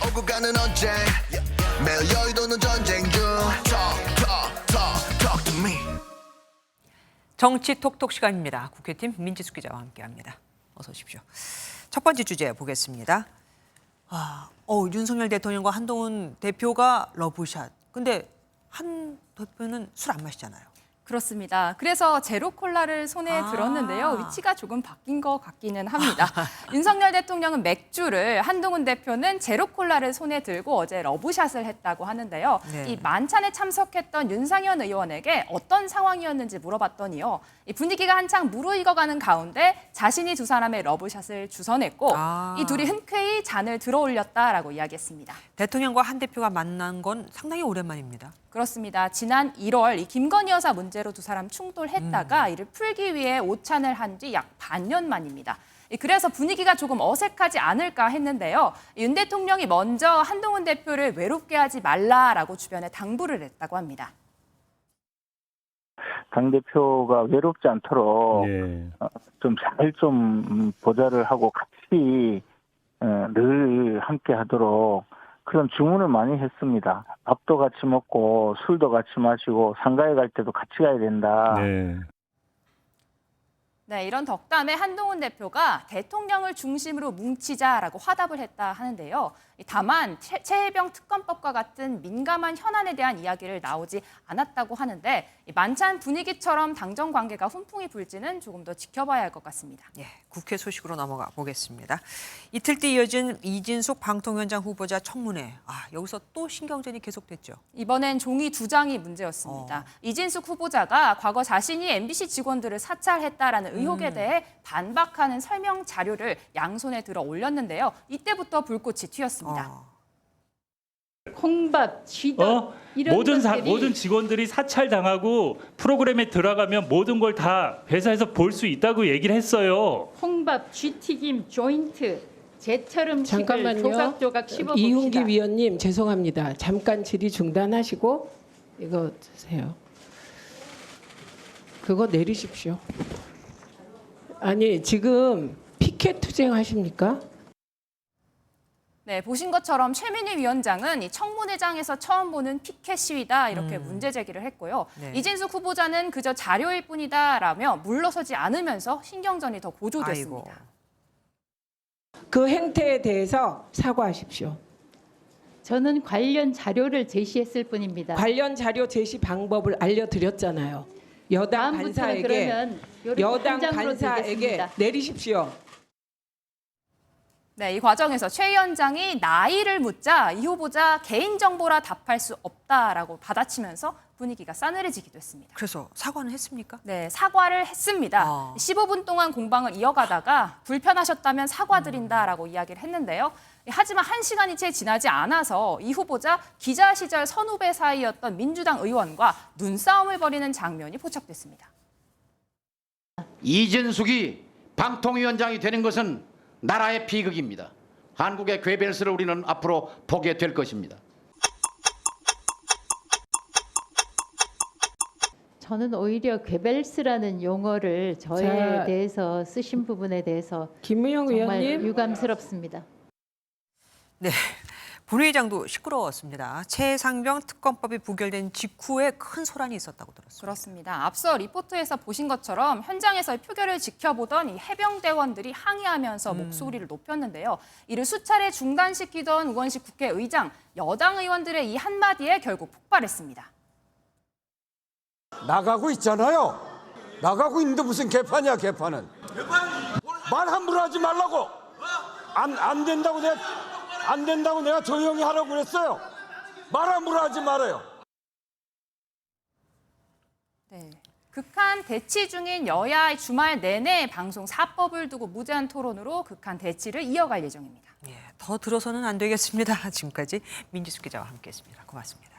오고 가는 언제 매일 여의도는 전쟁 중 Talk to me. 정치 톡톡 시간입니다. 국회팀 민지숙 기자와 함께합니다. 어서 오십시오. 첫 번째 주제 보겠습니다. 윤석열 대통령과 한동훈 대표가 러브샷. 근데 한 대표는 술 안 마시잖아요. 그렇습니다. 그래서 제로 콜라를 손에 들었는데요. 위치가 조금 바뀐 것 같기는 합니다. 윤석열 대통령은 맥주를, 한동훈 대표는 제로 콜라를 손에 들고 어제 러브샷을 했다고 하는데요. 네. 이 만찬에 참석했던 윤상현 의원에게 어떤 상황이었는지 물어봤더니요. 이 분위기가 한창 무르익어가는 가운데 자신이 두 사람의 러브샷을 주선했고 이 둘이 흔쾌히 잔을 들어올렸다라고 이야기했습니다. 대통령과 한 대표가 만난 건 상당히 오랜만입니다. 그렇습니다. 지난 1월 이 김건희 여사 문제로 두 사람 충돌했다가 이를 풀기 위해 오찬을 한 뒤 약 반년 만입니다. 그래서 분위기가 조금 어색하지 않을까 했는데요. 윤 대통령이 먼저 한동훈 대표를 외롭게 하지 말라라고 주변에 당부를 했다고 합니다. 당대표가 외롭지 않도록 좀 잘 좀 보좌를 하고 같이 늘 함께 하도록 그런 주문을 많이 했습니다. 밥도 같이 먹고 술도 같이 마시고 상가에 갈 때도 같이 가야 된다. 네, 이런 덕담에 한동훈 대표가 대통령을 중심으로 뭉치자라고 화답을 했다 하는데요. 다만 최혜병 특검법과 같은 민감한 현안에 대한 이야기를 나오지 않았다고 하는데 만찬 분위기처럼 당정 관계가 훈풍이 불지는 조금 더 지켜봐야 할 것 같습니다. 예, 국회 소식으로 넘어가 보겠습니다. 이틀 뒤 이어진 이진숙 방통위원장 후보자 청문회. 여기서 또 신경전이 계속됐죠. 이번엔 종이 2장이 문제였습니다. 이진숙 후보자가 과거 자신이 MBC 직원들을 사찰했다라는 의혹에 대해 반박하는 설명 자료를 양손에 들어 올렸는데요. 이때부터 불꽃이 튀었습니다. 콩밥, 쥐밥 이런 모든 직원들이 사찰당하고 프로그램에 들어가면 모든 걸 다 회사에서 볼 수 있다고 얘기를 했어요. 콩밥, 쥐튀김, 조인트, 제철 음식을 잠깐만요. 조각조각 씹어봅시다. 이윤기 위원님 죄송합니다. 잠깐 질의 중단하시고 이거 주세요. 그거 내리십시오. 아니 지금 피켓 투쟁 하십니까? 네, 보신 것처럼 최민희 위원장은 이 청문회장에서 처음 보는 피켓 시위다 이렇게 문제 제기를 했고요. 네. 이진숙 후보자는 그저 자료일 뿐이다라며 물러서지 않으면서 신경전이 더 고조됐습니다. 그 행태에 대해서 사과하십시오. 저는 관련 자료를 제시했을 뿐입니다. 관련 자료 제시 방법을 알려드렸잖아요. 여당 다음부터는 간사에게 그러면 요렇게 여당 한 장으로 간사에게 드리겠습니다. 내리십시오. 네, 이 과정에서 최 위원장이 나이를 묻자 이 후보자 개인정보라 답할 수 없다라고 받아치면서 분위기가 싸늘해지기도 했습니다. 그래서 사과는 했습니까? 네, 사과를 했습니다. 15분 동안 공방을 이어가다가 불편하셨다면 사과드린다라고 이야기를 했는데요. 하지만 1시간이 채 지나지 않아서 이 후보자 기자 시절 선후배 사이였던 민주당 의원과 눈싸움을 벌이는 장면이 포착됐습니다. 이진숙이 방통위원장이 되는 것은 나라의 비극입니다. 한국의 괴벨스를 우리는 앞으로 보게 될 것입니다. 저는 오히려 괴벨스라는 용어를 저에 자, 대해서 쓰신 부분에 대해서 김무영 정말 의원님. 유감스럽습니다. 네, 본회의장도 시끄러웠습니다. 최상병 특검법이 부결된 직후에 큰 소란이 있었다고 들었습니다. 그렇습니다. 앞서 리포트에서 보신 것처럼 현장에서 표결을 지켜보던 이 해병대원들이 항의하면서 목소리를 높였는데요. 이를 수차례 중단시키던 우원식 국회의장, 여당 의원들의 이 한마디에 결국 폭발했습니다. 나가고 있잖아요. 나가고 있는데 무슨 개판이야, 개판은. 말 함부로 하지 말라고. 안 된다고 내가 조용히 하라고 그랬어요. 말 함부로 하지 말아요. 네. 극한 대치 중인 여야 주말 내내 방송 4법을 두고 무제한 토론으로 극한 대치를 이어갈 예정입니다. 더 들어서는 안 되겠습니다. 지금까지 민지숙 기자와 함께했습니다. 고맙습니다.